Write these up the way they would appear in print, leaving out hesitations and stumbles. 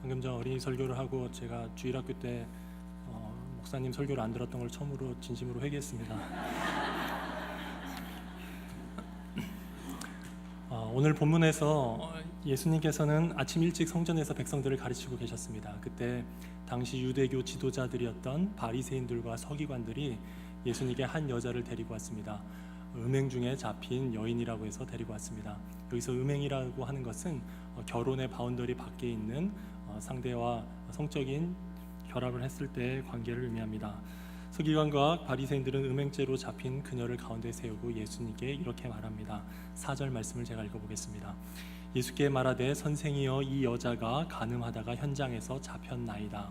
방금 전 어린이 설교를 하고 제가 주일학교 때 목사님 설교를 안 들었던 걸 처음으로 진심으로 회개했습니다. 오늘 본문에서 예수님께서는 아침 일찍 성전에서 백성들을 가르치고 계셨습니다. 그때 당시 유대교 지도자들이었던 바리새인들과 서기관들이 예수님께 한 여자를 데리고 왔습니다. 음행 중에 잡힌 여인이라고 해서 데리고 왔습니다. 여기서 음행이라고 하는 것은 결혼의 바운더리 밖에 있는 상대와 성적인 결합을 했을 때의 관계를 의미합니다. 서기관과 바리새인들은 음행죄로 잡힌 그녀를 가운데 세우고 예수님께 이렇게 말합니다. 4절 말씀을 제가 읽어보겠습니다. 예수께 말하되 선생이여 이 여자가 간음하다가 현장에서 잡혔나이다.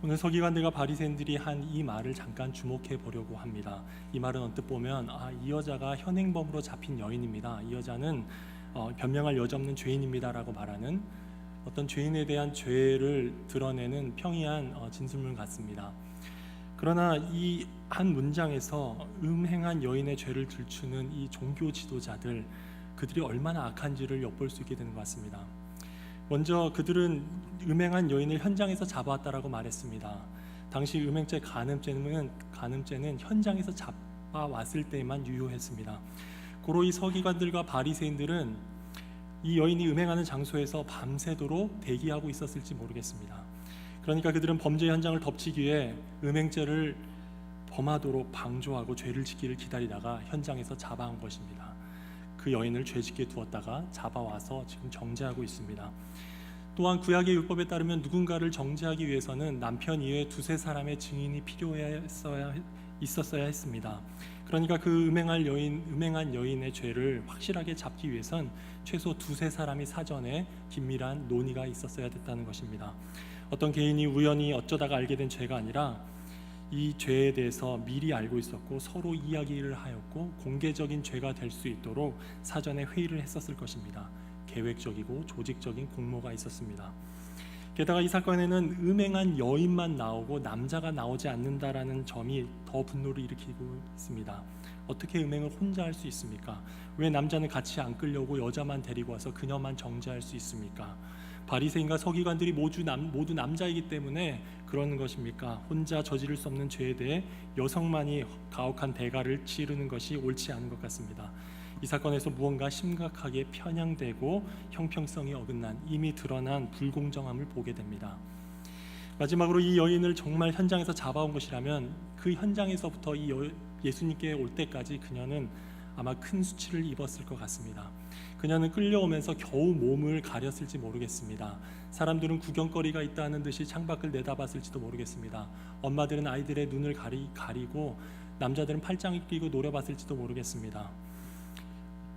오늘 서기관들과 바리새인들이 한 이 말을 잠깐 주목해 보려고 합니다. 이 말은 언뜻 보면 이 여자가 현행범으로 잡힌 여인입니다. 이 여자는 변명할 여지 없는 죄인입니다라고 말하는 어떤 죄인에 대한 죄를 드러내는 평이한 진술문 같습니다. 그러나 이 한 문장에서 음행한 여인의 죄를 들추는 이 종교 지도자들, 그들이 얼마나 악한지를 엿볼 수 있게 되는 것 같습니다. 먼저 그들은 음행한 여인을 현장에서 잡아왔다라고 말했습니다. 당시 음행죄 간음죄는 현장에서 잡아왔을 때만 유효했습니다. 고로 이 서기관들과 바리새인들은 이 여인이 음행하는 장소에서 밤새도록 대기하고 있었을지 모르겠습니다. 그러니까 그들은 범죄 현장을 덮치기 위해 음행죄를 범하도록 방조하고 죄를 짓기를 기다리다가 현장에서 잡아온 것입니다. 그 여인을 죄짓게 두었다가 잡아와서 지금 정죄하고 있습니다. 또한 구약의 율법에 따르면 누군가를 정죄하기 위해서는 남편 이외에 두세 사람의 증인이 있었어야 했습니다. 그러니까 그 음행한 여인의 죄를 확실하게 잡기 위해선 최소 두세 사람이 사전에 긴밀한 논의가 있었어야 됐다는 것입니다. 어떤 개인이 우연히 어쩌다가 알게 된 죄가 아니라 이 죄에 대해서 미리 알고 있었고 서로 이야기를 하였고 공개적인 죄가 될 수 있도록 사전에 회의를 했었을 것입니다. 계획적이고 조직적인 공모가 있었습니다. 게다가 이 사건에는 음행한 여인만 나오고 남자가 나오지 않는다라는 점이 더 분노를 일으키고 있습니다. 어떻게 음행을 혼자 할 수 있습니까? 왜 남자는 같이 안 끌려고 여자만 데리고 와서 그녀만 정죄할 수 있습니까? 바리새인과 서기관들이 모두 남자이기 때문에 그러는 것입니까? 혼자 저지를 수 없는 죄에 대해 여성만이 가혹한 대가를 치르는 것이 옳지 않은 것 같습니다. 이 사건에서 무언가 심각하게 편향되고 형평성이 어긋난 이미 드러난 불공정함을 보게 됩니다. 마지막으로 이 여인을 정말 현장에서 잡아온 것이라면 그 현장에서부터 예수님께 올 때까지 그녀는 아마 큰 수치를 입었을 것 같습니다. 그녀는 끌려오면서 겨우 몸을 가렸을지 모르겠습니다. 사람들은 구경거리가 있다는 듯이 창밖을 내다봤을지도 모르겠습니다. 엄마들은 아이들의 눈을 가리고 남자들은 팔짱을 끼고 노려봤을지도 모르겠습니다.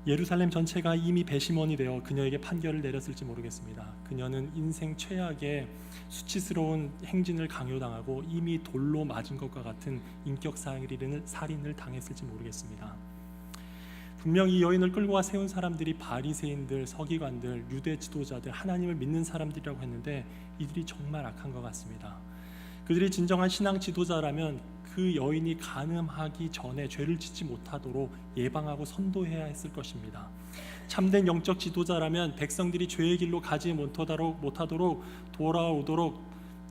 예루살렘 전체가 이미 배심원이 되어 그녀에게 판결을 내렸을지 모르겠습니다. 그녀는 인생 최악의 수치스러운 행진을 강요당하고 이미 돌로 맞은 것과 같은 인격살인을 당했을지 모르겠습니다. 분명 이 여인을 끌고 와 세운 사람들이 바리새인들, 서기관들, 유대 지도자들, 하나님을 믿는 사람들이라고 했는데 이들이 정말 악한 것 같습니다. 그들이 진정한 신앙 지도자라면 그 여인이 간음하기 전에 죄를 짓지 못하도록 예방하고 선도해야 했을 것입니다. 참된 영적 지도자라면 백성들이 죄의 길로 가지 못하도록 돌아오도록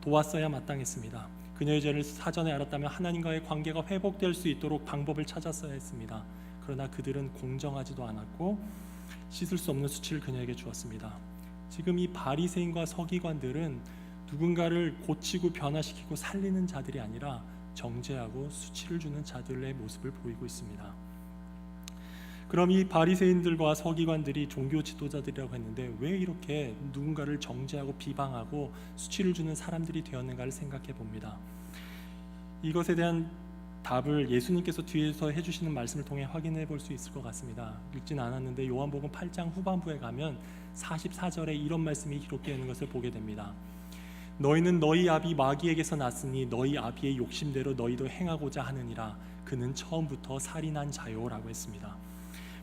도왔어야 마땅했습니다. 그녀의 죄를 사전에 알았다면 하나님과의 관계가 회복될 수 있도록 방법을 찾았어야 했습니다. 그러나 그들은 공정하지도 않았고 씻을 수 없는 수치를 그녀에게 주었습니다. 지금 이 바리새인과 서기관들은 누군가를 고치고 변화시키고 살리는 자들이 아니라 정죄하고 수치를 주는 자들의 모습을 보이고 있습니다. 그럼 이 바리새인들과 서기관들이 종교 지도자들이라고 했는데 왜 이렇게 누군가를 정죄하고 비방하고 수치를 주는 사람들이 되었는가를 생각해 봅니다. 이것에 대한 답을 예수님께서 뒤에서 해주시는 말씀을 통해 확인해 볼 수 있을 것 같습니다. 읽진 않았는데 요한복음 8장 후반부에 가면 44절에 이런 말씀이 기록되어 있는 것을 보게 됩니다. 너희는 너희 아비 마귀에게서 났으니 너희 아비의 욕심대로 너희도 행하고자 하느니라. 그는 처음부터 살인한 자요라고 했습니다.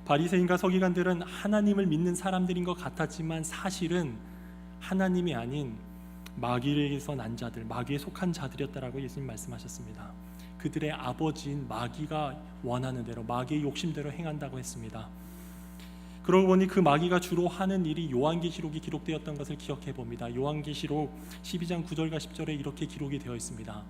바리새인과 서기관들은 하나님을 믿는 사람들인 것 같았지만 사실은 하나님이 아닌 마귀에게서 난 자들, 마귀에 속한 자들이었다라고 예수님 말씀하셨습니다. 그들의 아버지인 마귀가 원하는 대로, 마귀의 욕심대로 행한다고 했습니다. 그러고 보니 그 마귀가 주로 하는 일이 요한계시록이 기록되었던 것을 기억해 봅니다. 요한계시록 12장 9절과 10절에 이렇게 기록이 되어 있습니다.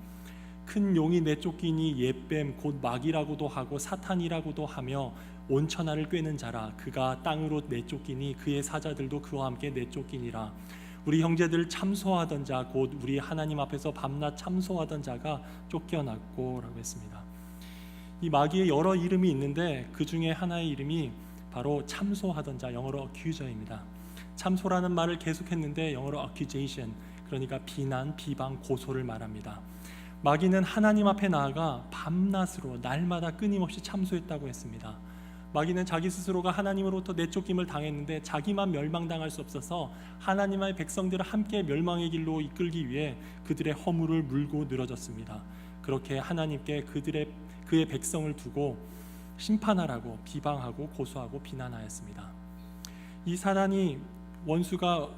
큰 용이 내쫓기니 옛뱀 곧 마귀라고도 하고 사탄이라고도 하며 온 천하를 꿰는 자라. 그가 땅으로 내쫓기니 그의 사자들도 그와 함께 내쫓기니라. 우리 형제들 참소하던 자 곧 우리 하나님 앞에서 밤낮 참소하던 자가 쫓겨났고 라고 했습니다. 이 마귀의 여러 이름이 있는데 그 중에 하나의 이름이 바로 참소하던 자, 영어로 accuser입니다. 참소라는 말을 계속했는데 영어로 accusation, 그러니까 비난, 비방, 고소를 말합니다. 마귀는 하나님 앞에 나아가 밤낮으로 날마다 끊임없이 참소했다고 했습니다. 마귀는 자기 스스로가 하나님으로부터 내쫓김을 당했는데 자기만 멸망당할 수 없어서 하나님의 백성들을 함께 멸망의 길로 이끌기 위해 그들의 허물을 물고 늘어졌습니다. 그렇게 하나님께 그의 백성을 두고 심판하라고 비방하고 고소하고 비난하였습니다. 이 사단이 원수가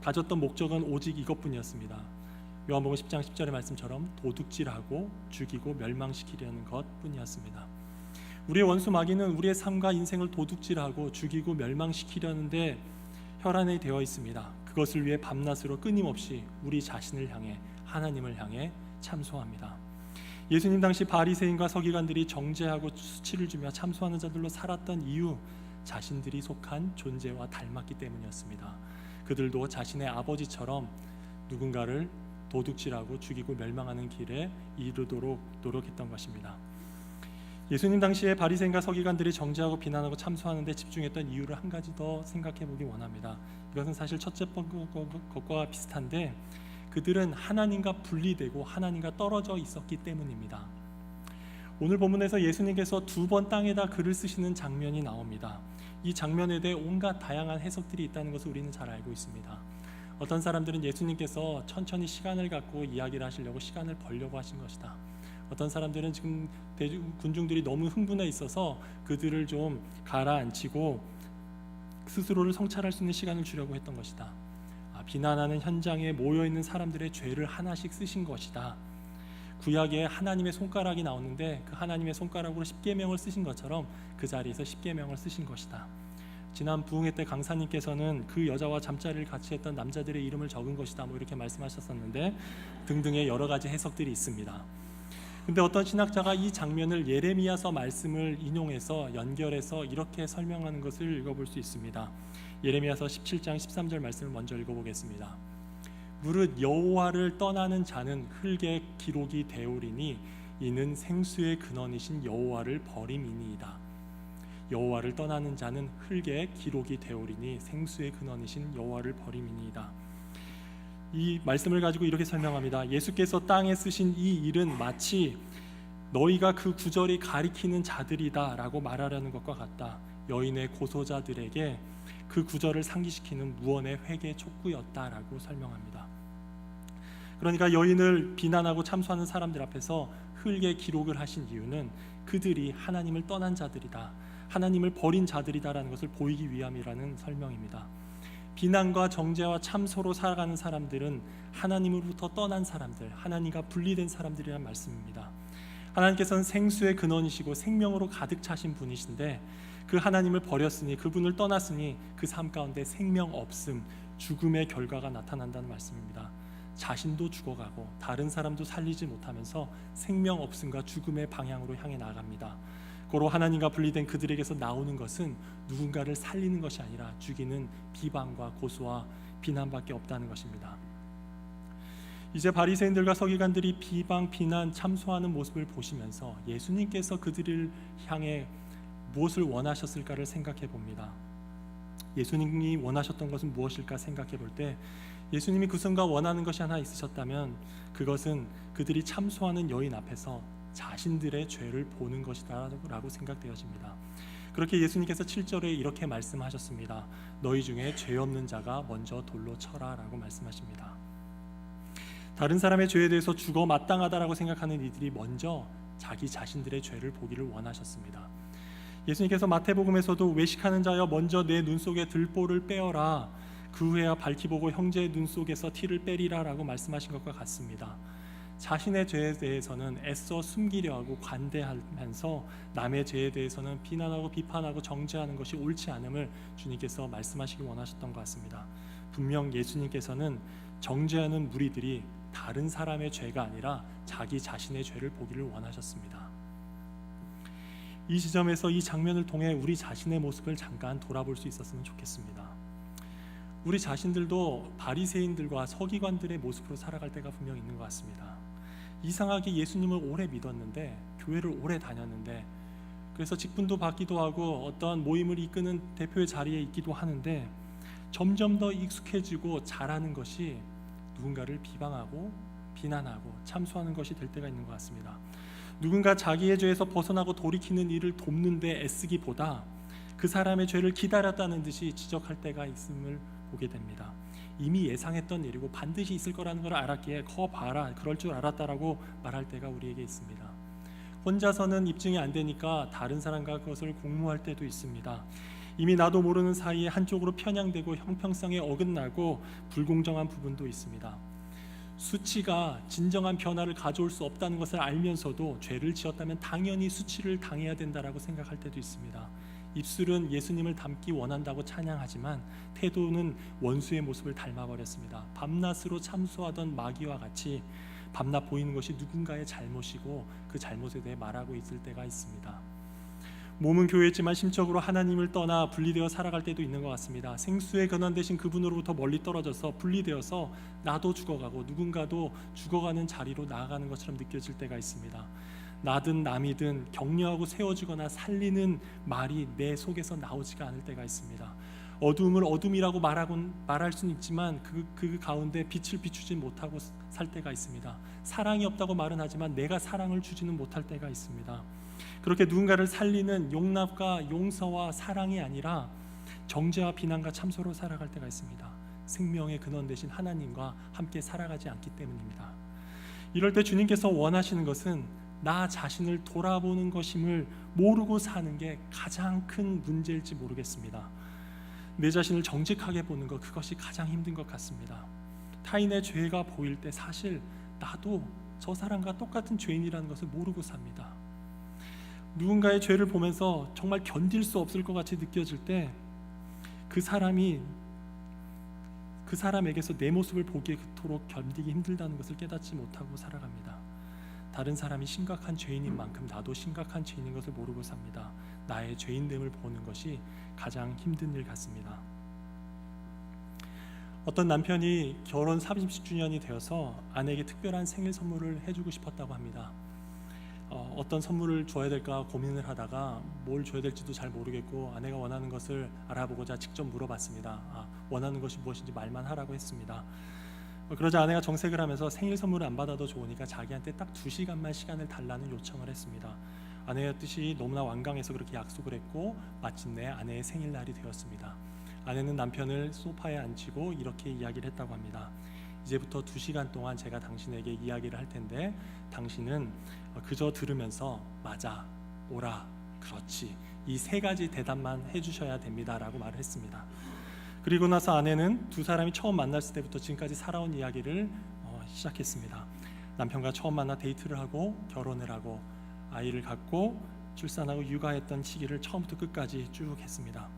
가졌던 목적은 오직 이것뿐이었습니다. 요한복음 10장 10절의 말씀처럼 도둑질하고 죽이고 멸망시키려는 것뿐이었습니다. 우리의 원수 마귀는 우리의 삶과 인생을 도둑질하고 죽이고 멸망시키려는데 혈안이 되어 있습니다. 그것을 위해 밤낮으로 끊임없이 우리 자신을 향해 하나님을 향해 참소합니다. 예수님 당시 바리새인과 서기관들이 정죄하고 수치를 주며 참소하는 자들로 살았던 이유, 자신들이 속한 존재와 닮았기 때문이었습니다. 그들도 자신의 아버지처럼 누군가를 도둑질하고 죽이고 멸망하는 길에 이르도록 노력했던 것입니다. 예수님 당시에 바리새인과 서기관들이 정죄하고 비난하고 참소하는 데 집중했던 이유를 한 가지 더 생각해 보기 원합니다. 이것은 사실 첫째 것과 비슷한데 그들은 하나님과 분리되고 하나님과 떨어져 있었기 때문입니다. 오늘 본문에서 예수님께서 2번 땅에다 글을 쓰시는 장면이 나옵니다. 이 장면에 대해 온갖 다양한 해석들이 있다는 것을 우리는 잘 알고 있습니다. 어떤 사람들은 예수님께서 천천히 시간을 갖고 이야기를 하시려고 시간을 벌려고 하신 것이다. 어떤 사람들은 지금 군중들이 너무 흥분해 있어서 그들을 좀 가라앉히고 스스로를 성찰할 수 있는 시간을 주려고 했던 것이다. 비난하는 현장에 모여있는 사람들의 죄를 하나씩 쓰신 것이다. 구약에 하나님의 손가락이 나오는데 그 하나님의 손가락으로 십계명을 쓰신 것처럼 그 자리에서 십계명을 쓰신 것이다. 지난 부흥회 때 강사님께서는 그 여자와 잠자리를 같이 했던 남자들의 이름을 적은 것이다 이렇게 말씀하셨었는데 등등의 여러 가지 해석들이 있습니다. 근데 어떤 신학자가 이 장면을 예레미야서 말씀을 인용해서 연결해서 이렇게 설명하는 것을 읽어볼 수 있습니다. 예레미야서 17장 13절 말씀을 먼저 읽어보겠습니다. 무릇 여호와를 떠나는 자는 흙의 기록이 되오리니 이는 생수의 근원이신 여호와를 버림이니이다. 여호와를 떠나는 자는 흙의 기록이 되오리니 생수의 근원이신 여호와를 버림이니이다. 이 말씀을 가지고 이렇게 설명합니다. 예수께서 땅에 쓰신 이 일은 마치 너희가 그 구절이 가리키는 자들이다 라고 말하려는 것과 같다. 여인의 고소자들에게 그 구절을 상기시키는 무언의 회개 촉구였다라고 설명합니다. 그러니까 여인을 비난하고 참소하는 사람들 앞에서 흙의 기록을 하신 이유는 그들이 하나님을 떠난 자들이다, 하나님을 버린 자들이다라는 것을 보이기 위함이라는 설명입니다. 비난과 정죄와 참소로 살아가는 사람들은 하나님으로부터 떠난 사람들, 하나님과 분리된 사람들이란 말씀입니다. 하나님께서는 생수의 근원이시고 생명으로 가득 차신 분이신데 그 하나님을 버렸으니, 그분을 떠났으니 그 삶 가운데 생명 없음, 죽음의 결과가 나타난다는 말씀입니다. 자신도 죽어가고 다른 사람도 살리지 못하면서 생명 없음과 죽음의 방향으로 향해 나갑니다. 고로 하나님과 분리된 그들에게서 나오는 것은 누군가를 살리는 것이 아니라 죽이는 비방과 고소와 비난밖에 없다는 것입니다. 이제 바리새인들과 서기관들이 비방, 비난, 참소하는 모습을 보시면서 예수님께서 그들을 향해 무엇을 원하셨을까를 생각해 봅니다. 예수님이 원하셨던 것은 무엇일까 생각해 볼 때 예수님이 그 순간 원하는 것이 하나 있으셨다면 그것은 그들이 참소하는 여인 앞에서 자신들의 죄를 보는 것이다 라고 생각되어집니다. 그렇게 예수님께서 7절에 이렇게 말씀하셨습니다. 너희 중에 죄 없는 자가 먼저 돌로 쳐라 라고 말씀하십니다. 다른 사람의 죄에 대해서 죽어 마땅하다라고 생각하는 이들이 먼저 자기 자신들의 죄를 보기를 원하셨습니다. 예수님께서 마태복음에서도 외식하는 자여 먼저 내 눈 속에 들보를 빼어라, 그 후에야 밝히 보고 형제의 눈 속에서 티를 빼리라 라고 말씀하신 것과 같습니다. 자신의 죄에 대해서는 애써 숨기려 하고 관대하면서 남의 죄에 대해서는 비난하고 비판하고 정죄하는 것이 옳지 않음을 주님께서 말씀하시기 원하셨던 것 같습니다. 분명 예수님께서는 정죄하는 무리들이 다른 사람의 죄가 아니라 자기 자신의 죄를 보기를 원하셨습니다. 이 지점에서 이 장면을 통해 우리 자신의 모습을 잠깐 돌아볼 수 있었으면 좋겠습니다. 우리 자신들도 바리새인들과 서기관들의 모습으로 살아갈 때가 분명 있는 것 같습니다. 이상하게 예수님을 오래 믿었는데, 교회를 오래 다녔는데, 그래서 직분도 받기도 하고 어떤 모임을 이끄는 대표의 자리에 있기도 하는데, 점점 더 익숙해지고 잘하는 것이 누군가를 비방하고 비난하고 참소하는 것이 될 때가 있는 것 같습니다. 누군가 자기의 죄에서 벗어나고 돌이키는 일을 돕는데 애쓰기보다 그 사람의 죄를 기다렸다는 듯이 지적할 때가 있음을 보게 됩니다. 이미 예상했던 일이고 반드시 있을 거라는 걸 알았기에 거 봐라, 그럴 줄 알았다라고 말할 때가 우리에게 있습니다. 혼자서는 입증이 안 되니까 다른 사람과 그것을 공모할 때도 있습니다. 이미 나도 모르는 사이에 한쪽으로 편향되고 형평성에 어긋나고 불공정한 부분도 있습니다. 수치가 진정한 변화를 가져올 수 없다는 것을 알면서도 죄를 지었다면 당연히 수치를 당해야 된다라고 생각할 때도 있습니다. 입술은 예수님을 닮기 원한다고 찬양하지만 태도는 원수의 모습을 닮아버렸습니다. 밤낮으로 참소하던 마귀와 같이 밤낮 보이는 것이 누군가의 잘못이고 그 잘못에 대해 말하고 있을 때가 있습니다. 몸은 교회지만 심적으로 하나님을 떠나 분리되어 살아갈 때도 있는 것 같습니다. 생수의 근원 되신 그분으로부터 멀리 떨어져서 분리되어서 나도 죽어가고 누군가도 죽어가는 자리로 나아가는 것처럼 느껴질 때가 있습니다. 나든 남이든 격려하고 세워주거나 살리는 말이 내 속에서 나오지가 않을 때가 있습니다. 어둠을 어둠이라고 말할 수는 있지만 그 가운데 빛을 비추지 못하고 살 때가 있습니다. 사랑이 없다고 말은 하지만 내가 사랑을 주지는 못할 때가 있습니다. 그렇게 누군가를 살리는 용납과 용서와 사랑이 아니라 정죄와 비난과 참소로 살아갈 때가 있습니다. 생명의 근원 되신 하나님과 함께 살아가지 않기 때문입니다. 이럴 때 주님께서 원하시는 것은 나 자신을 돌아보는 것임을 모르고 사는 게 가장 큰 문제일지 모르겠습니다. 내 자신을 정직하게 보는 것, 그것이 가장 힘든 것 같습니다. 타인의 죄가 보일 때 사실 나도 저 사람과 똑같은 죄인이라는 것을 모르고 삽니다. 누군가의 죄를 보면서 정말 견딜 수 없을 것 같이 느껴질 때 그 사람에게서 내 모습을 보기에 그토록 견디기 힘들다는 것을 깨닫지 못하고 살아갑니다. 다른 사람이 심각한 죄인인 만큼 나도 심각한 죄인인 것을 모르고 삽니다. 나의 죄인됨을 보는 것이 가장 힘든 일 같습니다. 어떤 남편이 결혼 30주년이 되어서 아내에게 특별한 생일 선물을 해주고 싶었다고 합니다. 어떤 선물을 줘야 될까 고민을 하다가 뭘 줘야 될지도 잘 모르겠고 아내가 원하는 것을 알아보고자 직접 물어봤습니다. 원하는 것이 무엇인지 말만 하라고 했습니다. 그러자 아내가 정색을 하면서 생일 선물을 안 받아도 좋으니까 자기한테 딱 2시간만 시간을 달라는 요청을 했습니다. 아내의 뜻이 너무나 완강해서 그렇게 약속을 했고 마침내 아내의 생일날이 되었습니다. 아내는 남편을 소파에 앉히고 이렇게 이야기를 했다고 합니다. 이제부터 2시간 동안 제가 당신에게 이야기를 할 텐데 당신은 그저 들으면서 맞아, 오라, 그렇지 이 3가지 대답만 해주셔야 됩니다 라고 말을 했습니다. 그리고 나서 아내는 두 사람이 처음 만났을 때부터 지금까지 살아온 이야기를 시작했습니다. 남편과 처음 만나 데이트를 하고 결혼을 하고 아이를 갖고 출산하고 육아했던 시기를 처음부터 끝까지 쭉 했습니다.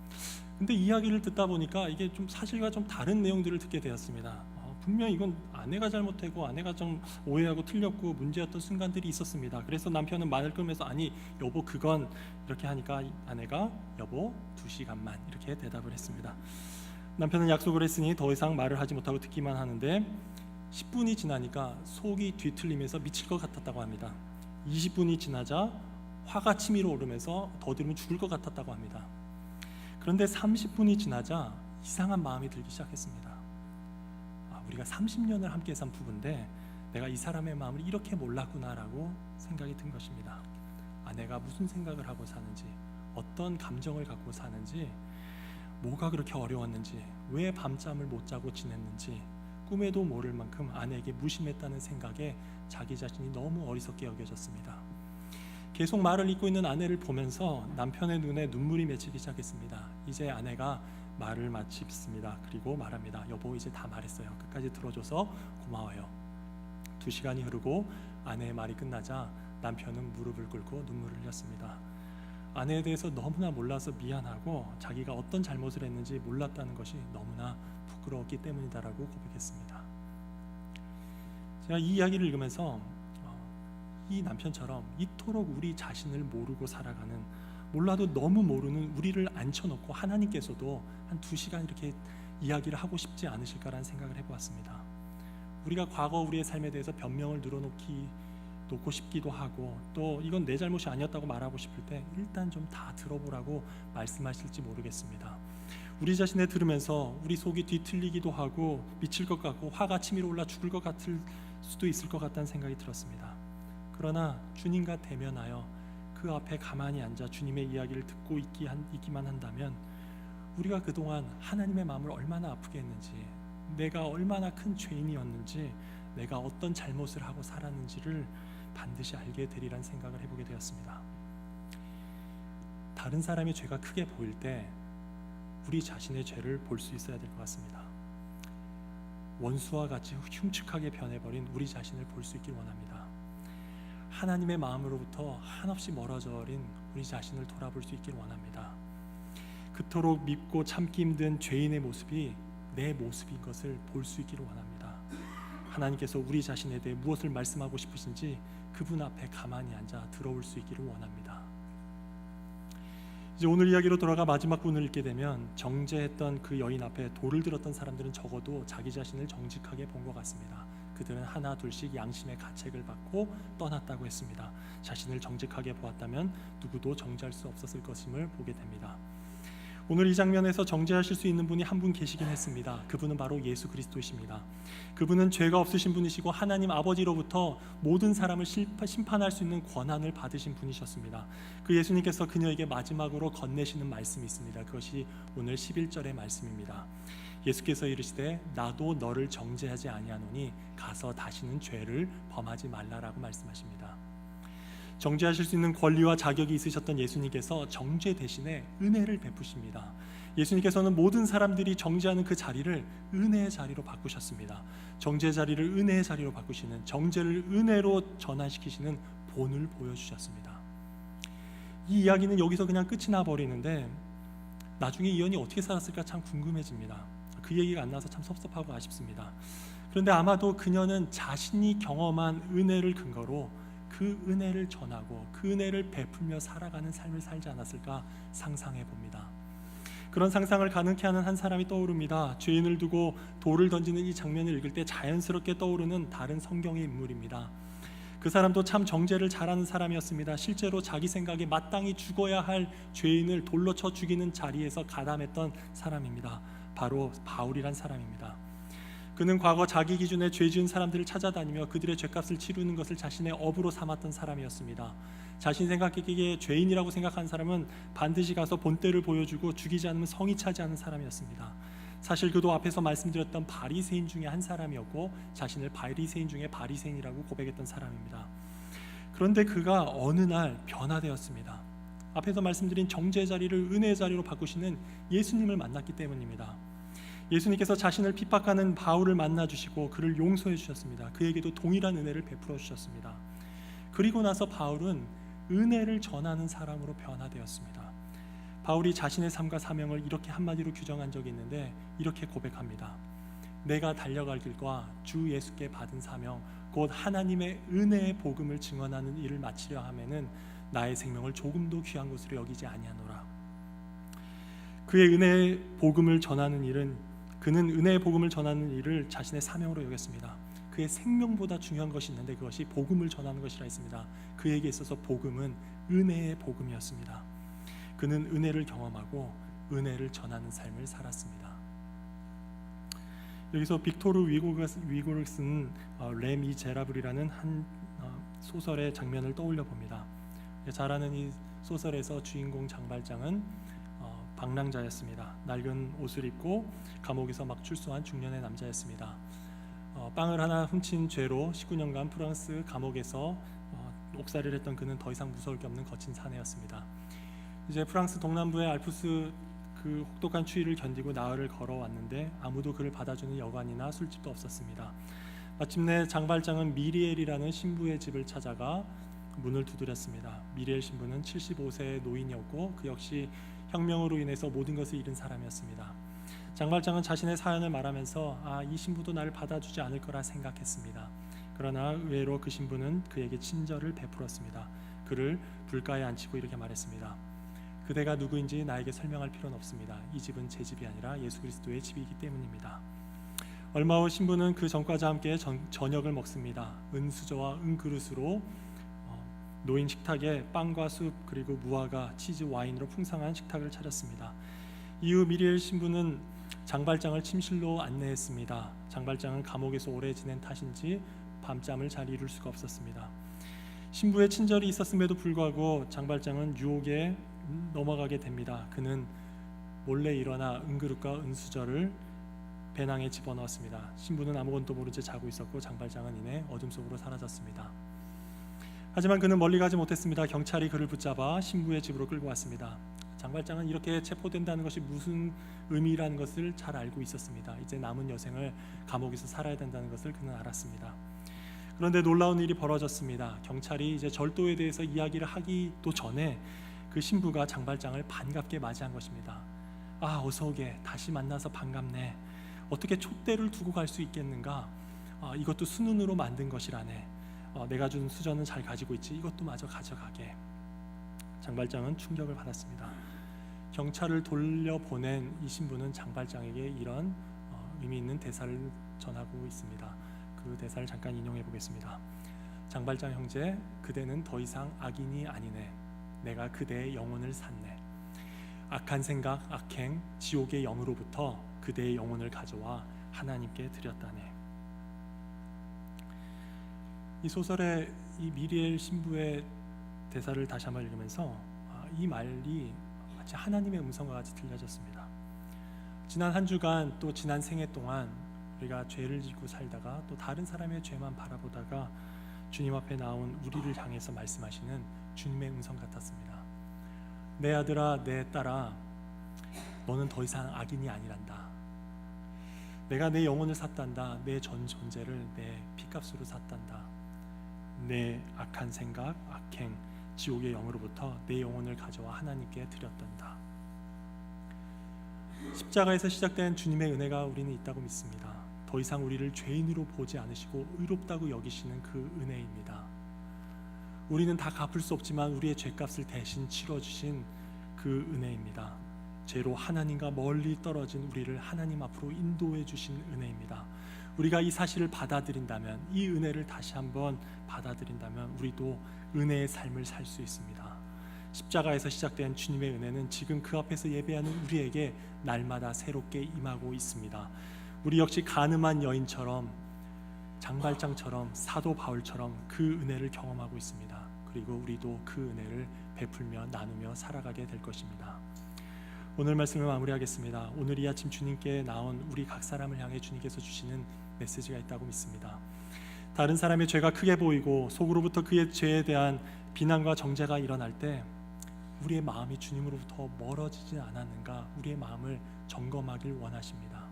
근데 이야기를 듣다 보니까 이게 좀 사실과 좀 다른 내용들을 듣게 되었습니다. 분명 이건 아내가 잘못했고 아내가 좀 오해하고 틀렸고 문제였던 순간들이 있었습니다. 그래서 남편은 말을 끊으면서 아니 여보 그건 이렇게 하니까 아내가 여보 2시간만 이렇게 대답을 했습니다. 남편은 약속을 했으니 더 이상 말을 하지 못하고 듣기만 하는데 10분이 지나니까 속이 뒤틀리면서 미칠 것 같았다고 합니다. 20분이 지나자 화가 치밀어 오르면서 더 들으면 죽을 것 같았다고 합니다. 그런데 30분이 지나자 이상한 마음이 들기 시작했습니다. 우리가 30년을 함께 산 부부인데 내가 이 사람의 마음을 이렇게 몰랐구나라고 생각이 든 것입니다. 아내가 무슨 생각을 하고 사는지, 어떤 감정을 갖고 사는지, 뭐가 그렇게 어려웠는지, 왜 밤잠을 못 자고 지냈는지 꿈에도 모를 만큼 아내에게 무심했다는 생각에 자기 자신이 너무 어리석게 여겨졌습니다. 계속 말을 잇고 있는 아내를 보면서 남편의 눈에 눈물이 맺히기 시작했습니다. 이제 아내가 말을 마칩니다. 그리고 말합니다. 여보 이제 다 말했어요. 끝까지 들어줘서 고마워요. 2시간이 흐르고 아내의 말이 끝나자 남편은 무릎을 꿇고 눈물을 흘렸습니다. 아내에 대해서 너무나 몰라서 미안하고 자기가 어떤 잘못을 했는지 몰랐다는 것이 너무나 부끄러웠기 때문이다라고 고백했습니다. 제가 이 이야기를 읽으면서 이 남편처럼 이토록 우리 자신을 모르고 살아가는, 몰라도 너무 모르는 우리를 앉혀놓고 하나님께서도 한 2시간 이렇게 이야기를 하고 싶지 않으실까라는 생각을 해보았습니다. 우리가 과거 우리의 삶에 대해서 변명을 놓고 싶기도 하고, 또 이건 내 잘못이 아니었다고 말하고 싶을 때 일단 좀 다 들어보라고 말씀하실지 모르겠습니다. 우리 자신을 들으면서 우리 속이 뒤틀리기도 하고 미칠 것 같고 화가 치밀어 올라 죽을 것 같을 수도 있을 것 같다는 생각이 들었습니다. 그러나 주님과 대면하여 그 앞에 가만히 앉아 주님의 이야기를 듣고 있기만 한다면 우리가 그동안 하나님의 마음을 얼마나 아프게 했는지, 내가 얼마나 큰 죄인이었는지, 내가 어떤 잘못을 하고 살았는지를 반드시 알게 되리란 생각을 해보게 되었습니다. 다른 사람의 죄가 크게 보일 때 우리 자신의 죄를 볼 수 있어야 될 것 같습니다. 원수와 같이 흉측하게 변해버린 우리 자신을 볼 수 있길 원합니다. 하나님의 마음으로부터 한없이 멀어져버린 우리 자신을 돌아볼 수 있길 원합니다. 그토록 밉고 참기 힘든 죄인의 모습이 내 모습인 것을 볼 수 있기를 원합니다. 하나님께서 우리 자신에 대해 무엇을 말씀하고 싶으신지 그분 앞에 가만히 앉아 들어올 수 있기를 원합니다. 이제 오늘 이야기로 돌아가 마지막 부분을 읽게 되면 정죄했던 그 여인 앞에 돌을 들었던 사람들은 적어도 자기 자신을 정직하게 본 것 같습니다. 그들은 하나 둘씩 양심의 가책을 받고 떠났다고 했습니다. 자신을 정직하게 보았다면 누구도 정죄할 수 없었을 것임을 보게 됩니다. 오늘 이 장면에서 정죄하실 수 있는 분이 한 분 계시긴 했습니다. 그분은 바로 예수 그리스도이십니다. 그분은 죄가 없으신 분이시고 하나님 아버지로부터 모든 사람을 심판할 수 있는 권한을 받으신 분이셨습니다. 그 예수님께서 그녀에게 마지막으로 건네시는 말씀이 있습니다. 그것이 오늘 11절의 말씀입니다. 예수께서 이르시되 나도 너를 정죄하지 아니하노니 가서 다시는 죄를 범하지 말라라고 말씀하십니다. 정죄하실 수 있는 권리와 자격이 있으셨던 예수님께서 정죄 대신에 은혜를 베푸십니다. 예수님께서는 모든 사람들이 정죄하는 그 자리를 은혜의 자리로 바꾸셨습니다. 정죄 자리를 은혜의 자리로 바꾸시는, 정죄를 은혜로 전환시키시는 본을 보여주셨습니다. 이 이야기는 여기서 그냥 끝이 나버리는데 나중에 이 여인이 어떻게 살았을까 참 궁금해집니다. 그 얘기가 안 나와서 참 섭섭하고 아쉽습니다. 그런데 아마도 그녀는 자신이 경험한 은혜를 근거로 그 은혜를 전하고 그 은혜를 베풀며 살아가는 삶을 살지 않았을까 상상해 봅니다. 그런 상상을 가능케 하는 한 사람이 떠오릅니다. 죄인을 두고 돌을 던지는 이 장면을 읽을 때 자연스럽게 떠오르는 다른 성경의 인물입니다. 그 사람도 참 정죄를 잘하는 사람이었습니다. 실제로 자기 생각에 마땅히 죽어야 할 죄인을 돌로 쳐 죽이는 자리에서 가담했던 사람입니다. 바로 바울이란 사람입니다. 그는 과거 자기 기준에 죄 지은 사람들을 찾아다니며 그들의 죄값을 치르는 것을 자신의 업으로 삼았던 사람이었습니다. 자신 생각하기에 죄인이라고 생각하는 사람은 반드시 가서 본때를 보여주고 죽이지 않으면 성이 차지 않은 사람이었습니다. 사실 그도 앞에서 말씀드렸던 바리새인 중에 한 사람이었고 자신을 바리새인 중에 바리새인이라고 고백했던 사람입니다. 그런데 그가 어느 날 변화되었습니다. 앞에서 말씀드린 정죄의 자리를 은혜의 자리로 바꾸시는 예수님을 만났기 때문입니다. 예수님께서 자신을 핍박하는 바울을 만나주시고 그를 용서해 주셨습니다. 그에게도 동일한 은혜를 베풀어 주셨습니다. 그리고 나서 바울은 은혜를 전하는 사람으로 변화되었습니다. 바울이 자신의 삶과 사명을 이렇게 한마디로 규정한 적이 있는데 이렇게 고백합니다. 내가 달려갈 길과 주 예수께 받은 사명 곧 하나님의 은혜의 복음을 증언하는 일을 마치려 하면은 나의 생명을 조금도 귀한 것으로 여기지 아니하노라. 그의 은혜의 복음을 전하는 일은, 그는 은혜의 복음을 전하는 일을 자신의 사명으로 여겼습니다. 그의 생명보다 중요한 것이 있는데 그것이 복음을 전하는 것이라 했습니다. 그에게 있어서 복음은 은혜의 복음이었습니다. 그는 은혜를 경험하고 은혜를 전하는 삶을 살았습니다. 여기서 빅토르 위고를 쓴 레미제라블이라는 한 소설의 장면을 떠올려 봅니다. 잘 아는 이 소설에서 주인공 장발장은 방랑자였습니다. 낡은 옷을 입고 감옥에서 막 출소한 중년의 남자였습니다. 빵을 하나 훔친 죄로 19년간 프랑스 감옥에서 옥살이를 했던 그는 더 이상 무서울 게 없는 거친 사내였습니다. 이제 프랑스 동남부의 알프스 그 혹독한 추위를 견디고 나흘을 걸어왔는데 아무도 그를 받아주는 여관이나 술집도 없었습니다. 마침내 장발장은 미리엘이라는 신부의 집을 찾아가 문을 두드렸습니다. 미리엘 신부는 75세의 노인이었고 그 역시 혁명으로 인해서 모든 것을 잃은 사람이었습니다. 장발장은 자신의 사연을 말하면서 이 신부도 나를 받아주지 않을 거라 생각했습니다. 그러나 의외로 그 신부는 그에게 친절을 베풀었습니다. 그를 불가에 앉히고 이렇게 말했습니다. 그대가 누구인지 나에게 설명할 필요는 없습니다. 이 집은 제 집이 아니라 예수 그리스도의 집이기 때문입니다. 얼마 후 신부는 그 전과자와 함께 저녁을 먹습니다. 은수저와 은그릇으로 노인 식탁에 빵과 숲 그리고 무화과, 치즈, 와인으로 풍성한 식탁을 차렸습니다. 이후 미리엘 신부는 장발장을 침실로 안내했습니다. 장발장은 감옥에서 오래 지낸 탓인지 밤잠을 잘 이룰 수가 없었습니다. 신부의 친절이 있었음에도 불구하고 장발장은 유혹에 넘어가게 됩니다. 그는 몰래 일어나 은그릇과 은수저를 배낭에 집어넣었습니다. 신부는 아무것도 모른 채 자고 있었고 장발장은 이내 어둠 속으로 사라졌습니다. 하지만 그는 멀리 가지 못했습니다. 경찰이 그를 붙잡아 신부의 집으로 끌고 왔습니다. 장발장은 이렇게 체포된다는 것이 무슨 의미라는 것을 잘 알고 있었습니다. 이제 남은 여생을 감옥에서 살아야 된다는 것을 그는 알았습니다. 그런데 놀라운 일이 벌어졌습니다. 경찰이 이제 절도에 대해서 이야기를 하기도 전에 그 신부가 장발장을 반갑게 맞이한 것입니다. 어서 오게, 다시 만나서 반갑네. 어떻게 촛대를 두고 갈 수 있겠는가? 이것도 순은으로 만든 것이라네. 내가 준 수저는 잘 가지고 있지. 이것도 마저 가져가게. 장발장은 충격을 받았습니다. 경찰을 돌려보낸 이 신부는 장발장에게 이런 의미 있는 대사를 전하고 있습니다. 그 대사를 잠깐 인용해 보겠습니다. 장발장 형제, 그대는 더 이상 악인이 아니네. 내가 그대의 영혼을 샀네. 악한 생각, 악행, 지옥의 영으로부터 그대의 영혼을 가져와 하나님께 드렸다네. 이 소설의 이 미리엘 신부의 대사를 다시 한번 읽으면서 이 말이 마치 하나님의 음성과 같이 들려졌습니다. 지난 한 주간 또 지난 생애 동안 우리가 죄를 지고 살다가 또 다른 사람의 죄만 바라보다가 주님 앞에 나온 우리를 향해서 말씀하시는 주님의 음성 같았습니다. 내 아들아, 내 딸아, 너는 더 이상 악인이 아니란다. 내가 내 영혼을 샀단다. 내 전 존재를 내 피값으로 샀단다. 내 악한 생각, 악행, 지옥의 영으로부터 내 영혼을 가져와 하나님께 드렸단다. 십자가에서 시작된 주님의 은혜가 우리는 있다고 믿습니다. 더 이상 우리를 죄인으로 보지 않으시고 의롭다고 여기시는 그 은혜입니다. 우리는 다 갚을 수 없지만 우리의 죄값을 대신 치러주신 그 은혜입니다. 죄로 하나님과 멀리 떨어진 우리를 하나님 앞으로 인도해 주신 은혜입니다. 우리가 이 사실을 받아들인다면, 이 은혜를 다시 한번 받아들인다면 우리도 은혜의 삶을 살 수 있습니다. 십자가에서 시작된 주님의 은혜는 지금 그 앞에서 예배하는 우리에게 날마다 새롭게 임하고 있습니다. 우리 역시 가늠한 여인처럼, 장발장처럼, 사도 바울처럼 그 은혜를 경험하고 있습니다. 그리고 우리도 그 은혜를 베풀며 나누며 살아가게 될 것입니다. 오늘 말씀을 마무리하겠습니다. 오늘 이 아침 주님께 나온 우리 각 사람을 향해 주님께서 주시는 메시지가 있다고 믿습니다. 다른 사람의 죄가 크게 보이고 속으로부터 그의 죄에 대한 비난과 정죄가 일어날 때 우리의 마음이 주님으로부터 멀어지지 않았는가, 우리의 마음을 점검하길 원하십니다.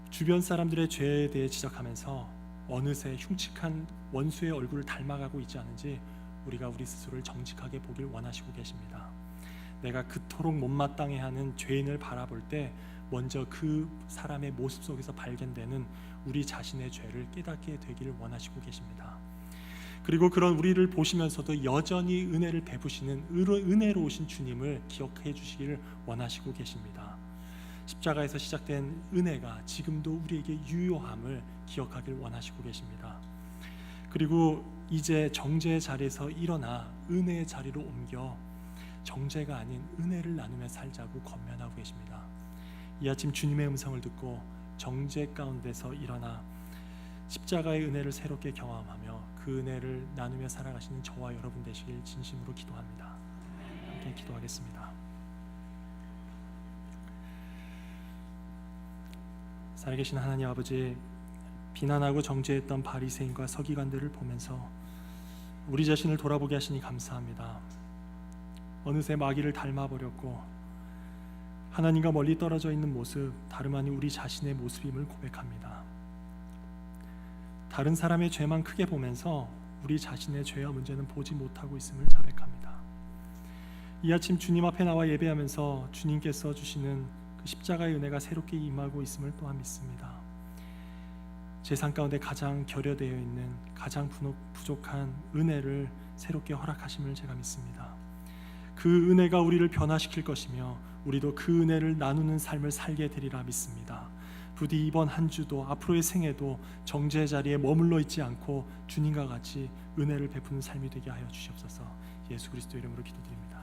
주변 사람들의 죄에 대해 지적하면서 어느새 흉측한 원수의 얼굴을 닮아가고 있지 않은지 우리가 우리 스스로를 정직하게 보길 원하시고 계십니다. 내가 그토록 못마땅해하는 죄인을 바라볼 때 먼저 그 사람의 모습 속에서 발견되는 우리 자신의 죄를 깨닫게 되기를 원하시고 계십니다. 그리고 그런 우리를 보시면서도 여전히 은혜를 베푸시는 은혜로우신 주님을 기억해 주시기를 원하시고 계십니다. 십자가에서 시작된 은혜가 지금도 우리에게 유효함을 기억하길 원하시고 계십니다. 그리고 이제 정죄의 자리에서 일어나 은혜의 자리로 옮겨 정죄가 아닌 은혜를 나누며 살자고 권면하고 계십니다. 이 아침 주님의 음성을 듣고 정죄 가운데서 일어나 십자가의 은혜를 새롭게 경험하며 그 은혜를 나누며 살아가시는 저와 여러분 되시길 진심으로 기도합니다. 함께 기도하겠습니다. 살아계신 하나님 아버지, 비난하고 정죄했던 바리새인과 서기관들을 보면서 우리 자신을 돌아보게 하시니 감사합니다. 어느새 마귀를 닮아버렸고 하나님과 멀리 떨어져 있는 모습, 다름 아닌 우리 자신의 모습임을 고백합니다. 다른 사람의 죄만 크게 보면서 우리 자신의 죄와 문제는 보지 못하고 있음을 자백합니다. 이 아침 주님 앞에 나와 예배하면서 주님께서 주시는 그 십자가의 은혜가 새롭게 임하고 있음을 또한 믿습니다. 제 삶 가운데 가장 결여되어 있는 가장 부족한 은혜를 새롭게 허락하심을 제가 믿습니다. 그 은혜가 우리를 변화시킬 것이며 우리도 그 은혜를 나누는 삶을 살게 되리라 믿습니다. 부디 이번 한 주도 앞으로의 생애도 정죄의 자리에 머물러 있지 않고 주님과 같이 은혜를 베푸는 삶이 되게 하여 주시옵소서. 예수 그리스도 이름으로 기도드립니다.